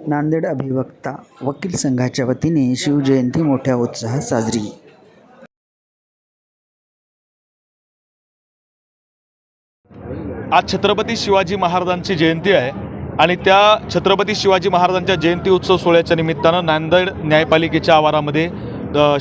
नांदेड अभिवक्ता वकील संघाच्या वतीने शिवजयंती मोठ्या उत्साहात साजरी। आज छत्रपती शिवाजी महाराजांची जयंती आहे आणि त्या छत्रपती शिवाजी महाराजांच्या जयंती उत्सव सोहळ्याच्या निमित्तानं नांदेड न्यायपालिकेच्या आवारामध्ये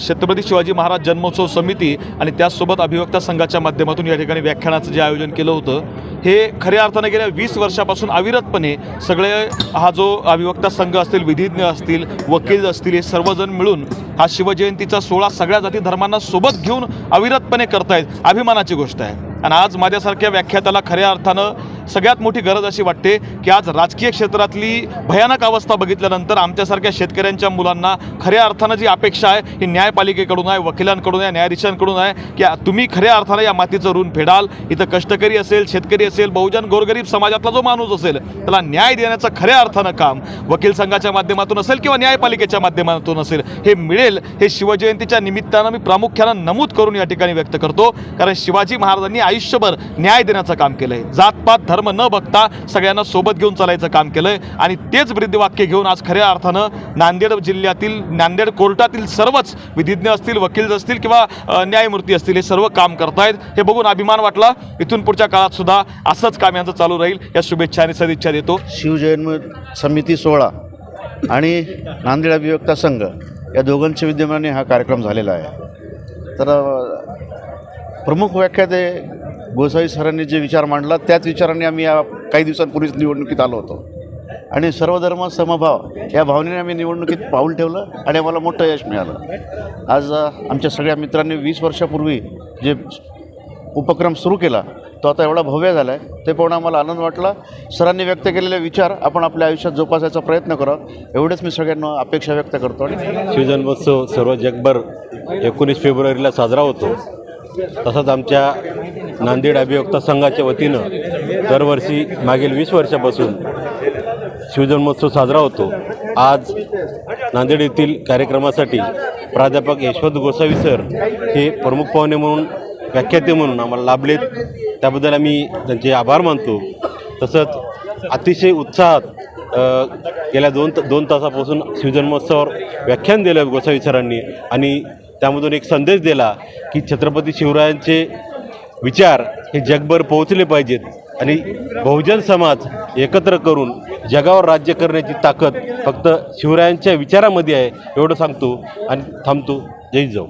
छत्रपती शिवाजी महाराज जन्मोत्सव समिती आणि त्याचसोबत अभिवक्ता संघाच्या माध्यमातून या ठिकाणी व्याख्यानाचं जे आयोजन केलं होतं हे खऱ्या अर्थाने गेल्या 20 वर्षापासून अविरतपणे सगळे हा जो अभिवक्ता संघ असतील, विधिज्ञ असतील, वकील असतील, हे सर्वजण मिळून हा शिवजयंतीचा सोहळा सगळ्या जाती धर्मांना सोबत घेऊन अविरतपणे करतायत। अभिमानाची गोष्ट आहे। आणि आज माझ्यासारख्या व्याख्यात्याला खऱ्या अर्थानं सगळ्यात मोठी गरज अशी वाटते की आज राजकीय क्षेत्रातली भयानक अवस्था बघितल्यानंतर आमच्यासारख्या शेतकऱ्यांच्या मुलांना खऱ्या अर्थानं जी अपेक्षा आहे ही न्यायपालिकेकडून आहे, वकिलांकडून आहे, न्यायाधीशांकडून आहे की तुम्ही खऱ्या अर्थानं या मातीचं ऋण फेडाल। इथं कष्टकरी असेल, शेतकरी असेल, बहुजन गोरगरीब समाजातला जो माणूस असेल त्याला न्याय देण्याचं खऱ्या अर्थानं काम वकील संघाच्या माध्यमातून असेल किंवा न्यायपालिकेच्या माध्यमातून असेल हे मिळेल, हे शिवजयंतीच्या निमित्तानं मी प्रामुख्यानं नमूद करून या ठिकाणी व्यक्त करतो। कारण शिवाजी महाराजांनी आयुष्यभर न्याय देण्याचं काम केलंय, जातपात धर्म न बघता सगळ्यांना सोबत घेऊन चालायचं काम केलंय आणि तेच ब्रीदवाक्य घेऊन आज खऱ्या अर्थानं नांदेड जिल्ह्यातील नांदेड कोर्टातील सर्वच विधिज्ञ असतील, वकील असतील किंवा न्यायमूर्ती असतील हे सर्व काम करतायत। हे बघून अभिमान वाटला। इथून पुढच्या काळात सुद्धा असंच काम यांचं चालू राहील या शुभेच्छा आणि सदिच्छा देतो। शिवजयंती समिती सोहळा आणि नांदेड अभिवक्ता संघ या दोघांच्या विद्यमाने हा कार्यक्रम झालेला आहे। तर प्रमुख व्याख्याते गोसावी सरांनी जे विचार मांडला त्याच विचारांनी आम्ही या काही दिवसांपूर्वीच निवडणुकीत आलो होतो आणि सर्वधर्म समभाव या भावनेने आम्ही निवडणुकीत पाऊल ठेवलं आणि आम्हाला मोठं यश मिळालं। आज आमच्या सगळ्या मित्रांनी 20 वर्षापूर्वी जे उपक्रम सुरू केला तो आता एवढा भव्य झाला आहे ते पाहून आम्हाला आनंद वाटला। सरांनी व्यक्त केलेले विचार आपण आपल्या आयुष्यात जोपासायचा प्रयत्न करावा एवढेच मी सगळ्यांना अपेक्षा व्यक्त करतो। आणि शिवजन्मोत्सव सर्व जगभर 19 फेब्रुवारीला साजरा होतो। तसंच आमच्या नांदेड अभिवक्ता संघाच्या वतीनं दरवर्षी मागील 20 वर्षापासून शिवजन्मोत्सव साजरा होतो। आज नांदेड येथील कार्यक्रमासाठी प्राध्यापक यशवंत गोसावी सर हे प्रमुख पाहुणे म्हणून व्याख्याते म्हणून आम्हाला लाभलेत, त्याबद्दल आम्ही त्यांचे आभार मानतो। तसंच अतिशय उत्साहात गेल्या दोन तासापासून शिवजन्मोत्सवावर व्याख्यान दिलं गोसावी सरांनी आणि त्यामधून एक संदेश दिला की छत्रपती शिवरायांचे विचार हे जगभर पोहोचले पाहिजेत आणि बहुजन समाज एकत्र करून जगावर राज्य करण्याची ताकद फक्त शिवरायांच्या विचारामध्ये आहे एवढं सांगतो आणि थांबतो। जय जाऊ।